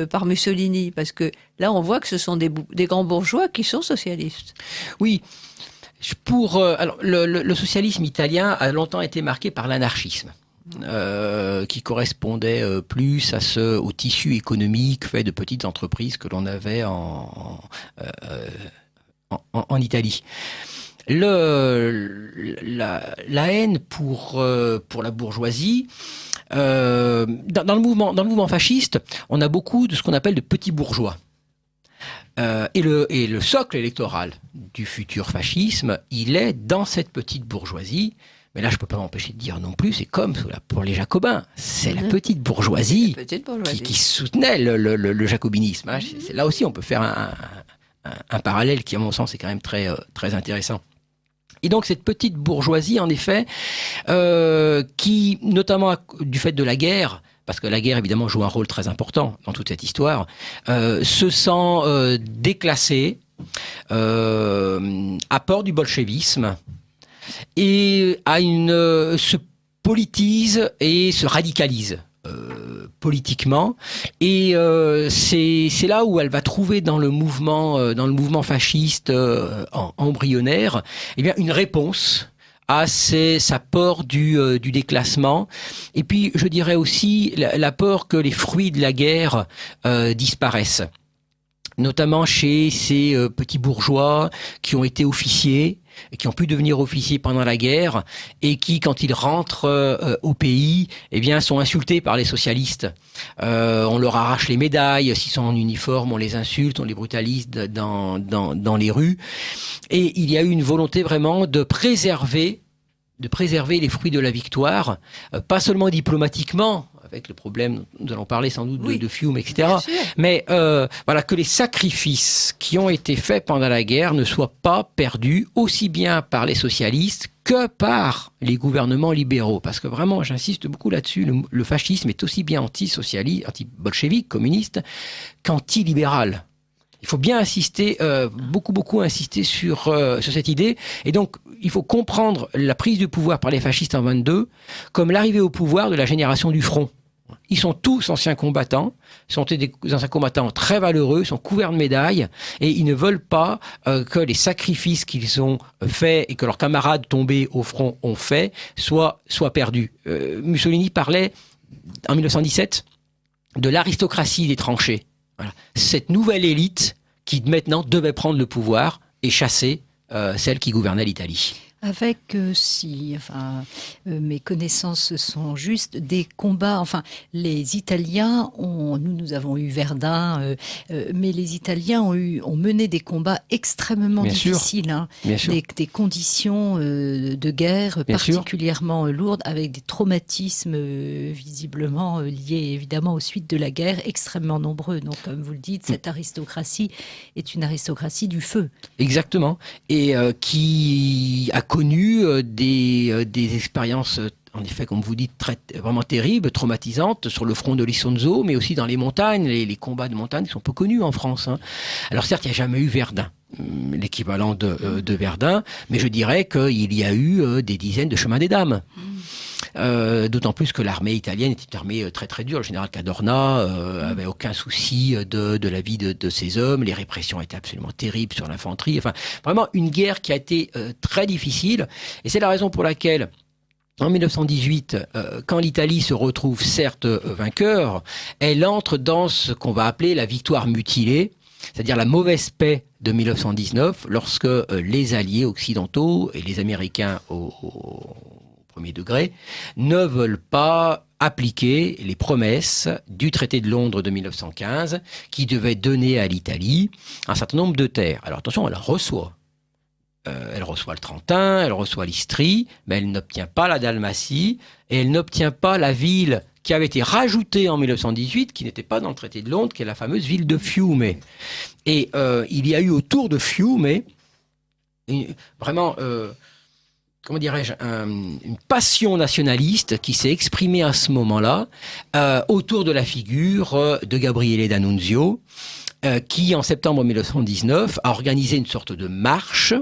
S1: par Mussolini, parce que là on voit que ce sont des grands bourgeois qui sont socialistes.
S3: Oui, alors le socialisme italien a longtemps été marqué par l'anarchisme, qui correspondait plus au tissu économique fait de petites entreprises que l'on avait en Italie. La haine pour la bourgeoisie, dans le mouvement fasciste, on a beaucoup de ce qu'on appelle de petits bourgeois. Et le socle électoral du futur fascisme, il est dans cette petite bourgeoisie. Mais là, je ne peux pas m'empêcher de dire non plus, c'est comme pour les Jacobins. C'est la petite bourgeoisie, qui soutenait le jacobinisme. Hein. Là aussi, on peut faire un parallèle qui, à mon sens, est quand même très, très intéressant. Et donc cette petite bourgeoisie, en effet, qui, notamment du fait de la guerre, parce que la guerre, évidemment, joue un rôle très important dans toute cette histoire, se sent déclassée, à port du bolchevisme, et se politise et se radicalise politiquement, et c'est là où elle va trouver dans le mouvement fasciste embryonnaire, eh bien une réponse à cet apport du déclassement, et puis je dirais aussi l'apport que les fruits de la guerre disparaissent, notamment chez ces petits bourgeois qui ont été officiers, qui ont pu devenir officiers pendant la guerre, et qui, quand ils rentrent au pays, eh bien, sont insultés par les socialistes. On leur arrache les médailles, s'ils sont en uniforme, on les insulte, on les brutalise dans les rues. Et il y a eu une volonté vraiment de préserver les fruits de la victoire, pas seulement diplomatiquement, avec le problème, nous allons parler sans doute de Fiume, etc. Mais voilà, que les sacrifices qui ont été faits pendant la guerre ne soient pas perdus, aussi bien par les socialistes que par les gouvernements libéraux. Parce que vraiment, j'insiste beaucoup là-dessus, le fascisme est aussi bien anti-socialiste, anti-bolchevique, communiste, qu'anti-libéral. Il faut bien insister, beaucoup insister sur cette idée. Et donc, il faut comprendre la prise du pouvoir par les fascistes en 22 comme l'arrivée au pouvoir de la génération du front. Ils sont tous anciens combattants, sont des anciens combattants très valeureux, sont couverts de médailles, et ils ne veulent pas que les sacrifices qu'ils ont faits et que leurs camarades tombés au front ont fait soient perdus. Mussolini parlait, en 1917, de l'aristocratie des tranchées. Voilà. Cette nouvelle élite qui maintenant devait prendre le pouvoir et chasser celle qui gouvernait l'Italie.
S2: Avec, mes connaissances sont justes, des combats, les Italiens nous avons eu Verdun, mais les Italiens ont mené des combats extrêmement difficiles, des conditions de guerre particulièrement lourdes, avec des traumatismes visiblement liés évidemment aux suites de la guerre, extrêmement nombreux. Donc, comme vous le dites, cette aristocratie est une aristocratie du feu.
S3: Exactement, et qui a connu des expériences, en effet, comme vous dites, vraiment terribles, traumatisantes, sur le front de l'Isonzo, mais aussi dans les montagnes. Les combats de montagne sont peu connus en France. Alors certes, il n'y a jamais eu Verdun, l'équivalent de Verdun, mais je dirais qu'il y a eu des dizaines de chemins des dames. D'autant plus que l'armée italienne était une armée très très dure. Le général Cadorna avait aucun souci de la vie de ses hommes. Les répressions étaient absolument terribles sur l'infanterie. Enfin, vraiment une guerre qui a été très difficile. Et c'est la raison pour laquelle, en 1918, quand l'Italie se retrouve certes vainqueur, elle entre dans ce qu'on va appeler la victoire mutilée, c'est-à-dire la mauvaise paix de 1919, lorsque les Alliés occidentaux et les Américains au premier degré ne veulent pas appliquer les promesses du traité de Londres de 1915 qui devait donner à l'Italie un certain nombre de terres. Alors attention, elle reçoit. Elle reçoit le Trentin, elle reçoit l'Istrie, mais elle n'obtient pas la Dalmatie et elle n'obtient pas la ville qui avait été rajoutée en 1918, qui n'était pas dans le traité de Londres, qui est la fameuse ville de Fiume. Et il y a eu autour de Fiume vraiment... comment dirais-je, une passion nationaliste qui s'est exprimée à ce moment-là autour de la figure de Gabriele D'Annunzio, qui, en septembre 1919, a organisé une sorte de marche,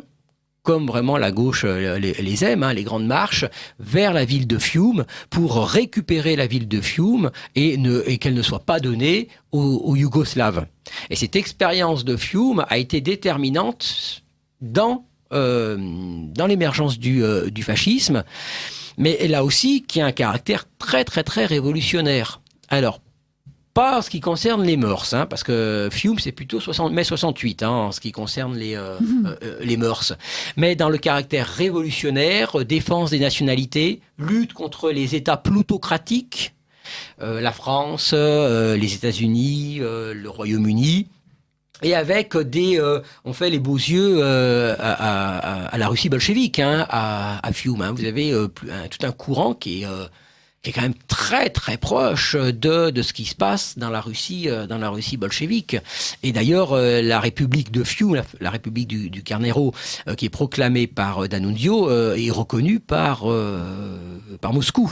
S3: comme vraiment la gauche les aime, les grandes marches, vers la ville de Fiume, pour récupérer la ville de Fiume et qu'elle ne soit pas donnée aux Yougoslaves. Et cette expérience de Fiume a été déterminante dans l'émergence du fascisme, mais là aussi qui a un caractère très très très révolutionnaire. Alors, pas en ce qui concerne les mœurs, parce que Fiume c'est plutôt mai 68 en ce qui concerne les mœurs, mais dans le caractère révolutionnaire, défense des nationalités, lutte contre les États plutocratiques, la France, les États-Unis, le Royaume-Uni. Et avec on fait les beaux yeux à la Russie bolchevique, à Fiume. Vous avez tout un courant qui qui est quand même très très proche de ce qui se passe dans la Russie bolchevique. Et d'ailleurs, la République de Fiume, la République du Carnero, qui est proclamée par D'Annunzio, est reconnue par Moscou.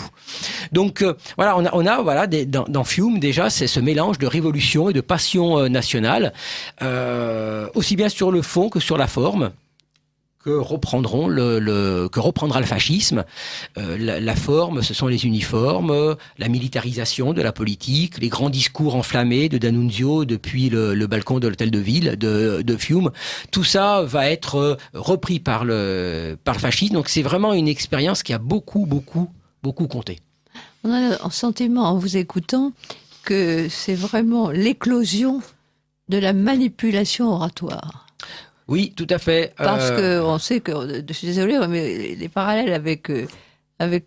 S3: Donc voilà, on a voilà dans Fiume déjà c'est ce mélange de révolution et de passion nationale, aussi bien sur le fond que sur la forme. Que reprendra le fascisme. La forme, ce sont les uniformes, la militarisation de la politique, les grands discours enflammés de D'Annunzio depuis le balcon de l'hôtel de ville de Fiume. Tout ça va être repris par le fascisme. Donc c'est vraiment une expérience qui a beaucoup compté.
S1: On a le sentiment, en vous écoutant, que c'est vraiment l'éclosion de la manipulation oratoire.
S3: Oui, tout à fait.
S1: Parce qu'on sait que, je suis désolée, mais les parallèles avec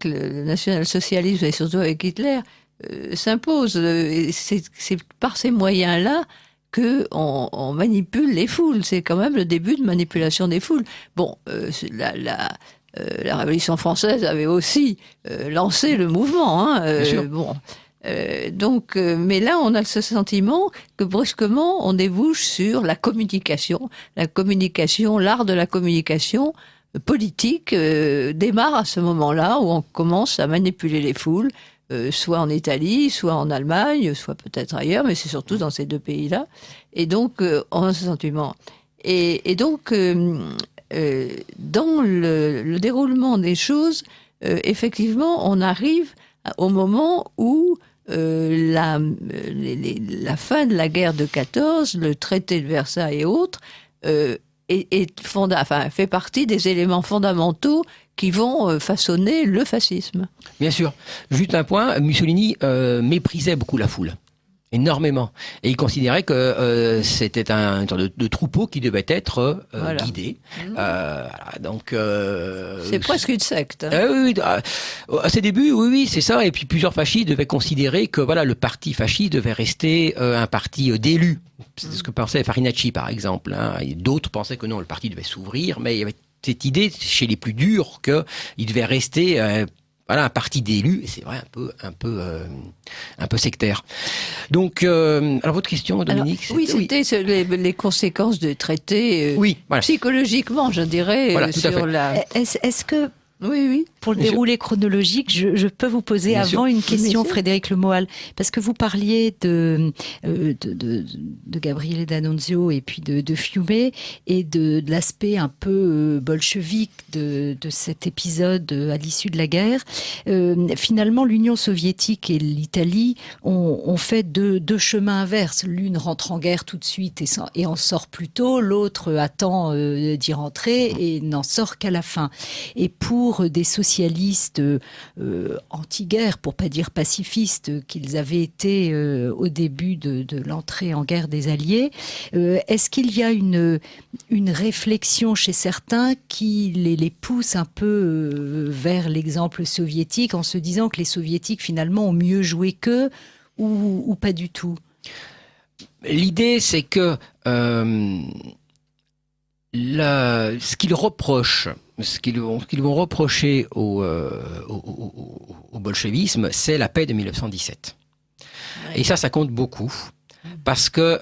S1: le national-socialisme et surtout avec Hitler s'imposent. C'est par ces moyens-là qu'on manipule les foules. C'est quand même le début de manipulation des foules. Bon, la Révolution française avait aussi lancé le mouvement.
S3: Bien sûr.
S1: Bon. Mais là, on a ce sentiment que brusquement, on débouche sur la communication, l'art de la communication politique démarre à ce moment-là où on commence à manipuler les foules, soit en Italie, soit en Allemagne, soit peut-être ailleurs, mais c'est surtout dans ces deux pays-là. Et donc, on a ce sentiment. Et donc, dans le déroulement des choses, effectivement, on arrive au moment où la fin de la guerre de 14, le traité de Versailles et autres, fait partie des éléments fondamentaux qui vont façonner le fascisme.
S3: Bien sûr. Juste un point, Mussolini méprisait beaucoup la foule. Énormément. Et il considérait que c'était un genre de troupeau qui devait être guidé. Voilà, donc
S1: c'est presque une secte.
S3: Oui, à ses débuts, oui, c'est ça. Et puis plusieurs fascistes devaient considérer que voilà, le parti fasciste devait rester un parti d'élus. C'est ce que pensait Farinacci, par exemple. Hein. D'autres pensaient que non, le parti devait s'ouvrir, mais il y avait cette idée chez les plus durs qu'il devait rester un parti d'élus, et c'est vrai un peu sectaire. Donc, alors votre question, Dominique,
S1: c'était les conséquences du traité,
S3: voilà.
S1: Psychologiquement, je dirais,
S3: voilà,
S1: sur la.
S2: Est-ce que
S1: Oui.
S2: Pour le déroulé chronologique, je peux vous poser
S3: Bien
S2: avant
S3: sûr.
S2: une question, Frédéric Lemoal, parce que vous parliez de Gabriele D'Annunzio et puis de Fiume et de l'aspect un peu bolchevique de cet épisode à l'issue de la guerre. Finalement, l'Union soviétique et l'Italie ont fait deux chemins inverses. L'une rentre en guerre tout de suite et en sort plus tôt, l'autre attend d'y rentrer et n'en sort qu'à la fin. Et pour des socialistes anti-guerre, pour pas dire pacifistes, qu'ils avaient été au début de l'entrée en guerre des Alliés, est-ce qu'il y a une réflexion chez certains qui les pousse un peu vers l'exemple soviétique en se disant que les soviétiques finalement ont mieux joué qu'eux ou pas du tout?
S3: L'idée, c'est que ce qu'ils reprochent, ce qu'ils vont reprocher au bolchevisme, c'est la paix de 1917. Ouais. Et ça compte beaucoup. Parce que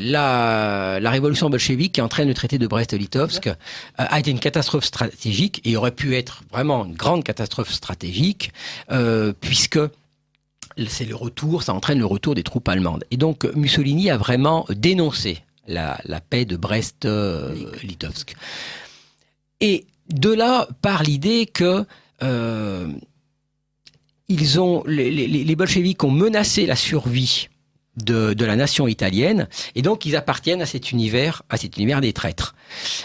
S3: la révolution bolchevique qui entraîne le traité de Brest-Litovsk a été une catastrophe stratégique et aurait pu être vraiment une grande catastrophe stratégique puisque c'est ça entraîne le retour des troupes allemandes. Et donc Mussolini a vraiment dénoncé la paix de Brest-Litovsk. Et de là part l'idée que les bolcheviks ont menacé la survie de la nation italienne, et donc ils appartiennent à cet univers des traîtres.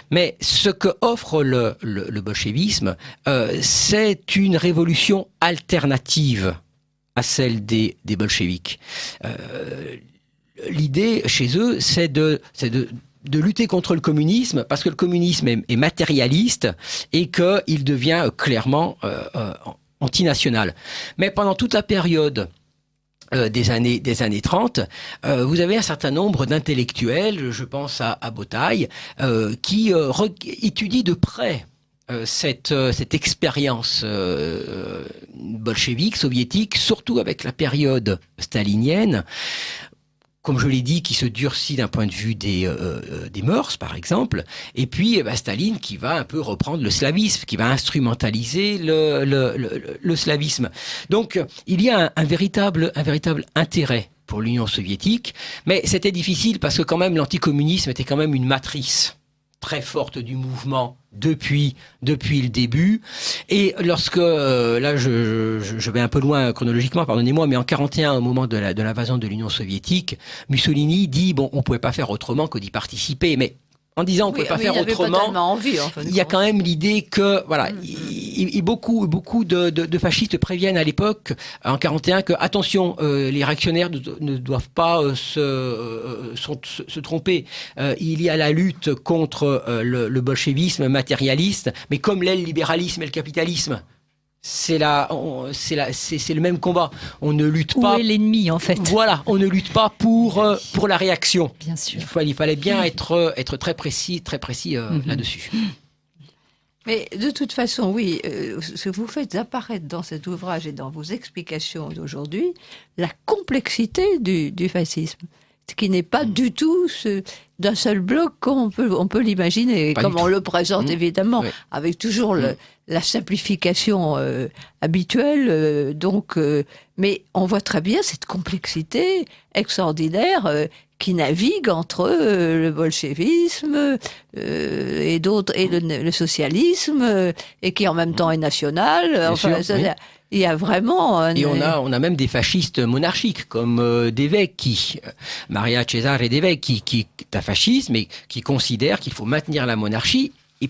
S3: Mais ce que offre le bolchevisme, c'est une révolution alternative à celle des bolcheviks. L'idée chez eux, c'est de lutter contre le communisme, parce que le communisme est matérialiste et qu'il devient clairement antinational. Mais pendant toute la période des années 30, vous avez un certain nombre d'intellectuels, je pense à Bataille, qui étudient de près cette expérience bolchevique, soviétique, surtout avec la période stalinienne, comme je l'ai dit, qui se durcit d'un point de vue des mœurs, par exemple, et puis Staline qui va un peu reprendre le slavisme, qui va instrumentaliser le slavisme. Donc, il y a un véritable intérêt pour l'Union soviétique, mais c'était difficile parce que quand même l'anticommunisme était quand même une matrice très forte du mouvement depuis le début. Et lorsque, là je vais un peu loin chronologiquement, pardonnez-moi, mais en 41, au moment de l'invasion de l'Union soviétique, Mussolini dit, bon, on pouvait pas faire autrement que d'y participer, mais en disant on ne pouvait pas faire autrement, il y a quand même l'idée que voilà, beaucoup de fascistes préviennent à l'époque en 41 que attention, les réactionnaires ne doivent pas se tromper. Il y a la lutte contre le bolchevisme matérialiste, mais comme l'est le libéralisme et le capitalisme. C'est le même combat. On ne lutte pas.
S2: Où est l'ennemi, en fait?
S3: Voilà, on ne lutte pas pour la réaction.
S2: Bien sûr.
S3: Il fallait bien être très précis là-dessus.
S1: Mais de toute façon, oui, ce que vous faites apparaître dans cet ouvrage et dans vos explications d'aujourd'hui, la complexité du fascisme, ce qui n'est pas du tout d'un seul bloc comme on peut l'imaginer, comme on le présente évidemment, avec toujours la simplification habituelle. Mais on voit très bien cette complexité extraordinaire qui navigue entre le bolchevisme et d'autres, et le socialisme, et qui en même temps est national. Il y a vraiment...
S3: Et on a même des fascistes monarchiques, comme De Vecchi, Maria Cesare De Vecchi, qui est un fasciste, mais qui considère qu'il faut maintenir la monarchie. Et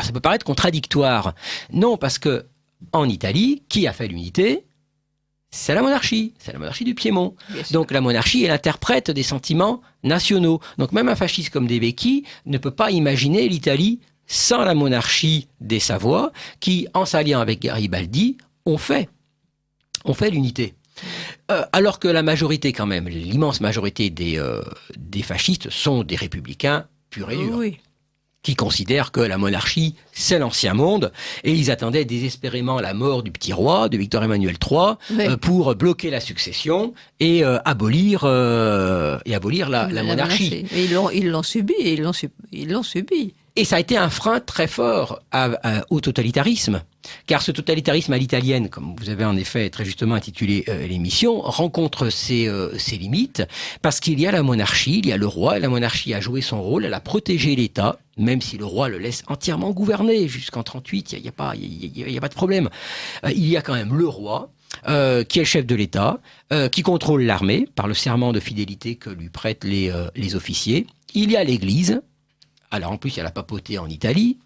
S3: ça peut paraître contradictoire. Non, parce que en Italie, qui a fait l'unité ? C'est la monarchie du Piémont. Donc la monarchie est l'interprète des sentiments nationaux. Donc même un fasciste comme De Vecchi ne peut pas imaginer l'Italie sans la monarchie des Savoies, qui, en s'alliant avec Garibaldi, ont fait l'unité. Alors que la majorité quand même, l'immense majorité des fascistes sont des républicains purs et durs. Oui. Qui considèrent que la monarchie, c'est l'ancien monde, et ils attendaient désespérément la mort du petit roi, de Victor Emmanuel III, pour bloquer la succession et abolir la monarchie.
S1: Et ils l'ont subi, ils l'ont subi.
S3: Et ça a été un frein très fort au totalitarisme, car ce totalitarisme à l'italienne, comme vous avez en effet très justement intitulé l'émission, rencontre ses limites, parce qu'il y a la monarchie, il y a le roi, et la monarchie a joué son rôle, elle a protégé l'État, même si le roi le laisse entièrement gouverner jusqu'en 38, il y a pas de problème. Il y a quand même le roi, qui est le chef de l'État, qui contrôle l'armée par le serment de fidélité que lui prêtent les officiers. Il y a l'Église. Alors en plus, il y a la papauté en Italie,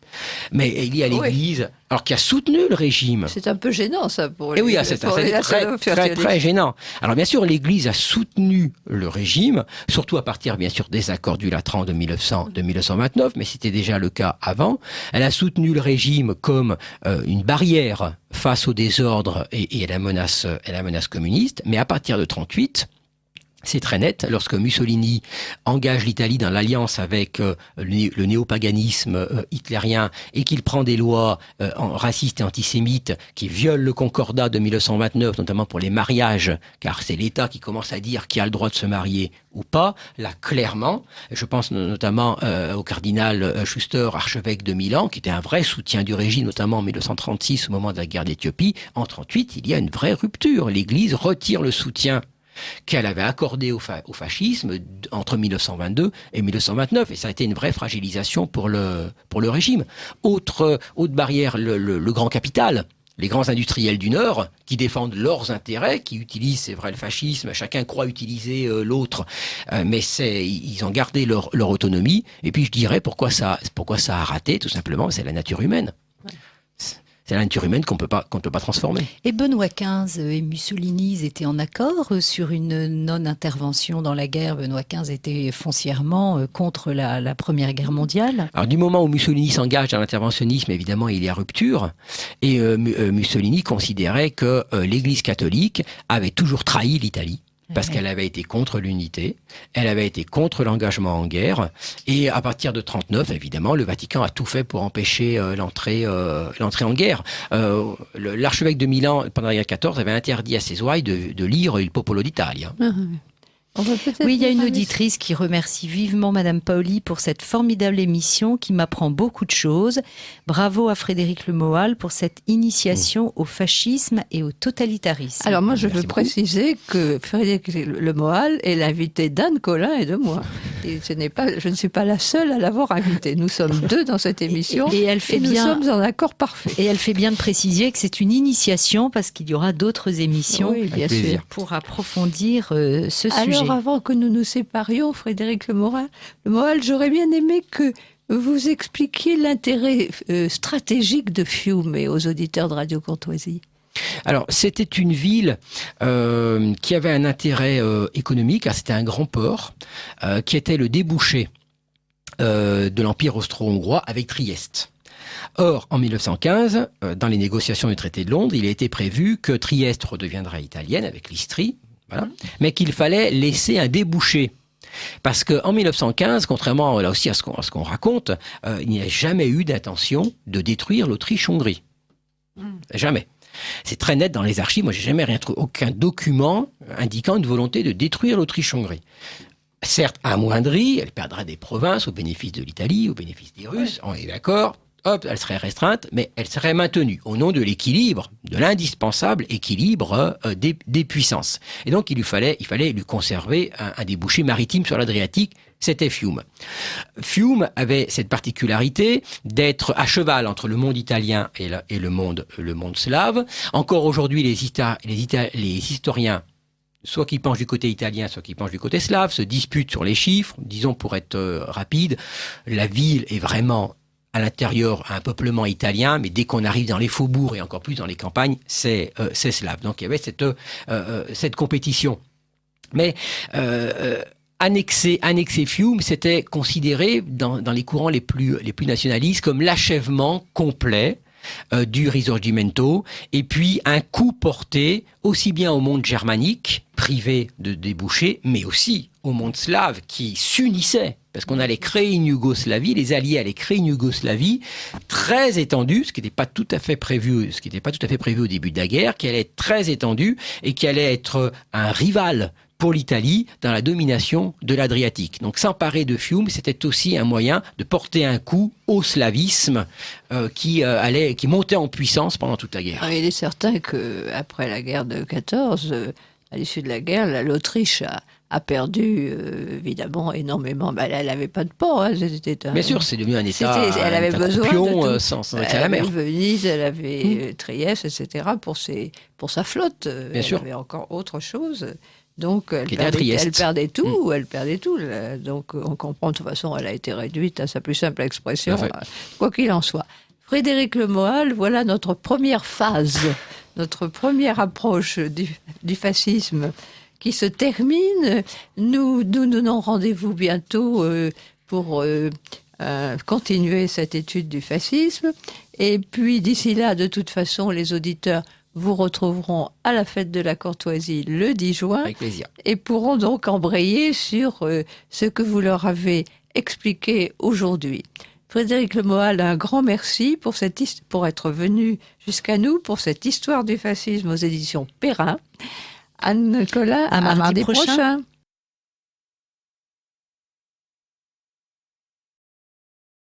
S3: mais il y a l'Église, alors qui a soutenu le régime.
S1: C'est un peu gênant ça pour
S3: les. Et oui, c'est très gênant. Alors bien sûr, l'Église a soutenu le régime, surtout à partir bien sûr des accords du Latran de 1929, mais c'était déjà le cas avant. Elle a soutenu le régime comme une barrière face au désordre et à la menace communiste, mais à partir de 38. C'est très net, lorsque Mussolini engage l'Italie dans l'alliance avec le néopaganisme hitlérien et qu'il prend des lois racistes et antisémites qui violent le concordat de 1929, notamment pour les mariages, car c'est l'État qui commence à dire qui a le droit de se marier ou pas, là clairement, je pense notamment au cardinal Schuster, archevêque de Milan, qui était un vrai soutien du régime, notamment en 1936 au moment de la guerre d'Éthiopie. En 1938, il y a une vraie rupture, l'Église retire le soutien qu'elle avait accordé au fascisme entre 1922 et 1929, et ça a été une vraie fragilisation pour le régime. Autre barrière, le grand capital, les grands industriels du Nord qui défendent leurs intérêts, qui utilisent, c'est vrai, le fascisme, chacun croit utiliser l'autre, mais ils ont gardé leur autonomie. Et puis je dirais pourquoi ça a raté, tout simplement, c'est la nature humaine. C'est la nature humaine qu'on ne peut pas transformer.
S2: Et Benoît XV et Mussolini étaient en accord sur une non-intervention dans la guerre. Benoît XV était foncièrement contre la Première Guerre mondiale.
S3: Alors du moment où Mussolini s'engage dans l'interventionnisme, évidemment, il y a rupture. Et Mussolini considérait que l'Église catholique avait toujours trahi l'Italie. Parce qu'elle avait été contre l'unité, elle avait été contre l'engagement en guerre, et à partir de 1939, évidemment, le Vatican a tout fait pour empêcher l'entrée en guerre. L'archevêque de Milan, pendant la guerre 14, avait interdit à ses ouailles de lire Il Popolo d'Italia.
S2: Oui, il y a une auditrice qui remercie vivement Madame Paoli pour cette formidable émission qui m'apprend beaucoup de choses. Bravo à Frédéric Le Moal pour cette initiation au fascisme et au totalitarisme.
S1: Alors moi, je veux préciser que Frédéric Le Moal est l'invité d'Anne Collin et de moi. Et je ne suis pas la seule à l'avoir invité. Nous sommes deux dans cette émission et nous sommes en accord parfait.
S2: Et elle fait bien de préciser que c'est une initiation parce qu'il y aura d'autres émissions
S1: bien sûr,
S2: pour approfondir ce sujet.
S1: Alors, avant que nous nous séparions, Frédéric Le Moal, j'aurais bien aimé que vous expliquiez l'intérêt stratégique de Fiume aux auditeurs de Radio Courtoisie.
S3: Alors, c'était une ville qui avait un intérêt économique, car c'était un grand port, qui était le débouché de l'Empire austro-hongrois avec Trieste. Or, en 1915, dans les négociations du traité de Londres, il a été prévu que Trieste redeviendrait italienne avec l'Istrie, voilà, mais qu'il fallait laisser un débouché. Parce qu'en 1915, contrairement là aussi à ce qu'on raconte, il n'y a jamais eu d'intention de détruire l'Autriche-Hongrie. Jamais. C'est très net dans les archives. Moi, j'ai jamais rien trouvé, aucun document indiquant une volonté de détruire l'Autriche-Hongrie. Certes, amoindrie, elle perdra des provinces au bénéfice de l'Italie, au bénéfice des Russes, on est d'accord. Hop, elle serait restreinte, mais elle serait maintenue au nom de l'équilibre, de l'indispensable équilibre des puissances. Et donc, il fallait lui conserver un débouché maritime sur l'Adriatique, c'était Fiume. Fiume avait cette particularité d'être à cheval entre le monde italien et le monde slave. Encore aujourd'hui, les historiens, soit qui penchent du côté italien, soit qui penchent du côté slave, se disputent sur les chiffres. Disons, pour être rapide, la ville est vraiment à l'intérieur un peuplement italien, mais dès qu'on arrive dans les faubourgs et encore plus dans les campagnes, c'est slave. Donc il y avait cette compétition. Mais annexer Fiume, c'était considéré dans les courants les plus nationalistes comme l'achèvement complet du Risorgimento, et puis un coup porté aussi bien au monde germanique, privé de débouchés, mais aussi au monde slave qui s'unissait, parce qu'on allait créer une Yougoslavie, les Alliés allaient créer une Yougoslavie très étendue, ce qui n'était pas tout à fait prévu au début de la guerre, qui allait être très étendue et qui allait être un rival pour l'Italie dans la domination de l'Adriatique. Donc s'emparer de Fiume, c'était aussi un moyen de porter un coup au slavisme qui montait en puissance pendant toute la guerre.
S1: Il est certain qu'après la guerre de 14, à l'issue de la guerre, l'Autriche a perdu évidemment énormément. Elle n'avait pas de port.
S3: Bien sûr, c'est devenu un État.
S1: Elle avait besoin de tout.
S3: Sans accès à la mer.
S1: Elle avait Venise, elle avait Trieste, etc. pour sa flotte.
S3: Bien sûr.
S1: Elle avait encore autre chose. Donc elle perdait tout. Donc on comprend de toute façon, elle a été réduite à sa plus simple expression, quoi qu'il en soit. Frédéric Le Moal, voilà notre première phase, notre première approche du fascisme qui se termine. Nous donnons rendez-vous bientôt pour continuer cette étude du fascisme. Et puis d'ici là, de toute façon, les auditeurs vous retrouveront à la fête de la Courtoisie le 10 juin.
S3: Avec plaisir.
S1: Et pourront donc embrayer sur ce que vous leur avez expliqué aujourd'hui. Frédéric Le Moal, un grand merci pour être venu jusqu'à nous pour cette histoire du fascisme aux éditions Perrin. Anne Collin, à mardi prochain.